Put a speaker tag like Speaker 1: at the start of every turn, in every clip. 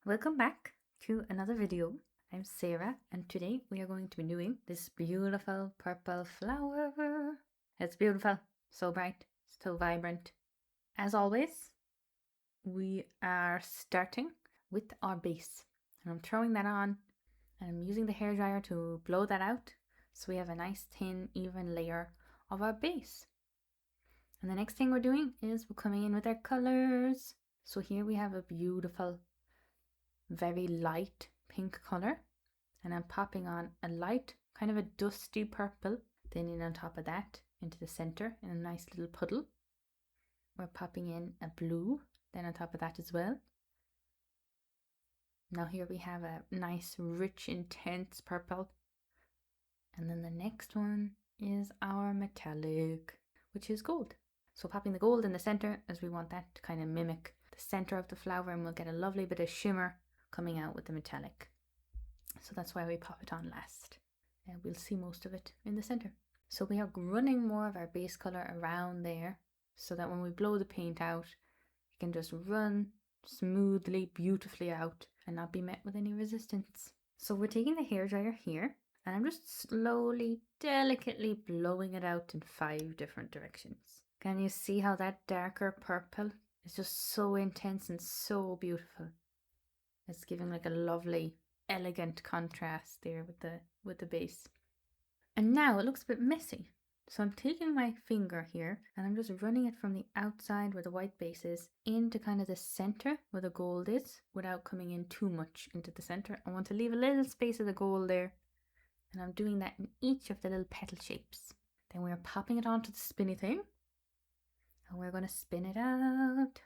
Speaker 1: Welcome back to another video. I'm Sarah and today we are going to be doing this beautiful purple flower. It's beautiful, so bright, so vibrant. As always, we are starting with our base. And I'm throwing that on and I'm using the hairdryer to blow that out so we have a nice thin even layer of our base. And the next thing we're doing is we're coming in with our colors. So here we have a beautiful very light pink color, and I'm popping on a light kind of a dusty purple, then in on top of that into the center in a nice little puddle. We're popping in a blue then on top of that as well. Now here we have a nice rich intense purple, and then the next one is our metallic, which is gold. So popping the gold in the center as we want that to kind of mimic the center of the flower, and we'll get a lovely bit of shimmer coming out with the metallic. So that's why we pop it on last. And we'll see most of it in the center. So we are running more of our base color around there so that when we blow the paint out, it can just run smoothly, beautifully out and not be met with any resistance. So we're taking the hairdryer here and I'm just slowly, delicately blowing it out in 5 different directions. Can you see how that darker purple is just so intense and so beautiful? It's giving like a lovely, elegant contrast there with the base. And now it looks a bit messy. So I'm taking my finger here and I'm just running it from the outside where the white base is into kind of the center where the gold is without coming in too much into the center. I want to leave a little space of the gold there. And I'm doing that in each of the little petal shapes. Then we're popping it onto the spinny thing. And we're going to spin it out.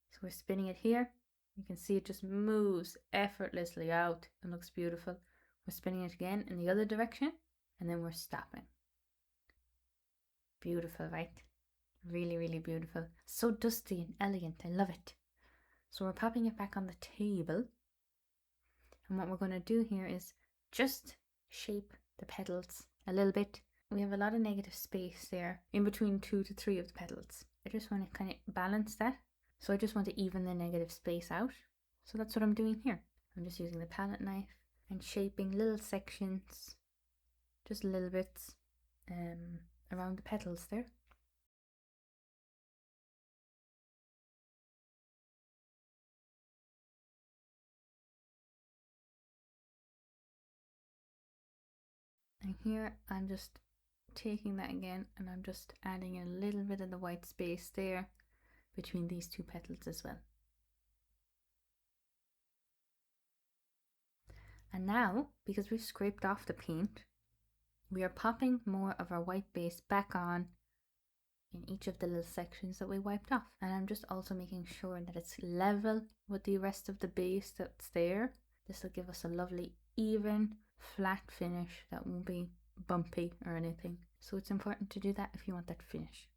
Speaker 1: So we're spinning it here. You can see it just moves effortlessly out and looks beautiful. We're spinning it again in the other direction and then we're stopping. Beautiful, right? Really, really beautiful. So dusty and elegant. I love it. So we're popping it back on the table. And what we're going to do here is just shape the petals a little bit. We have a lot of negative space there in between 2 to 3 of the petals. I just want to kind of balance that. So I just want to even the negative space out. So that's what I'm doing here. I'm just using the palette knife and shaping little sections, just little bits around the petals there. And here I'm just taking that again and I'm just adding a little bit of the white space there between these 2 petals as well. And now, because we've scraped off the paint, we are popping more of our white base back on in each of the little sections that we wiped off. And I'm just also making sure that it's level with the rest of the base that's there. This will give us a lovely, even, flat finish that won't be bumpy or anything. So it's important to do that if you want that finish.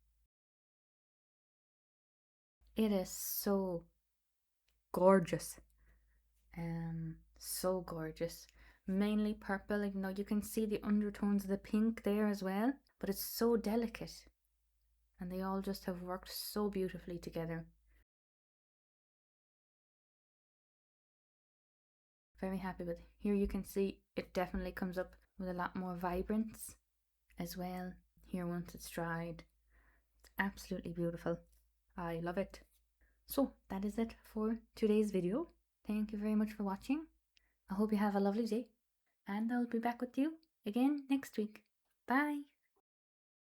Speaker 1: It is so gorgeous. So gorgeous. Mainly purple, even though you can see the undertones of the pink there as well. But it's so delicate. And they all just have worked so beautifully together. Very happy with it. Here you can see it definitely comes up with a lot more vibrance as well. Here once it's dried. It's absolutely beautiful. I love it. So that is it for today's video. Thank you very much for watching. I hope you have a lovely day. And I'll be back with you again next week. Bye.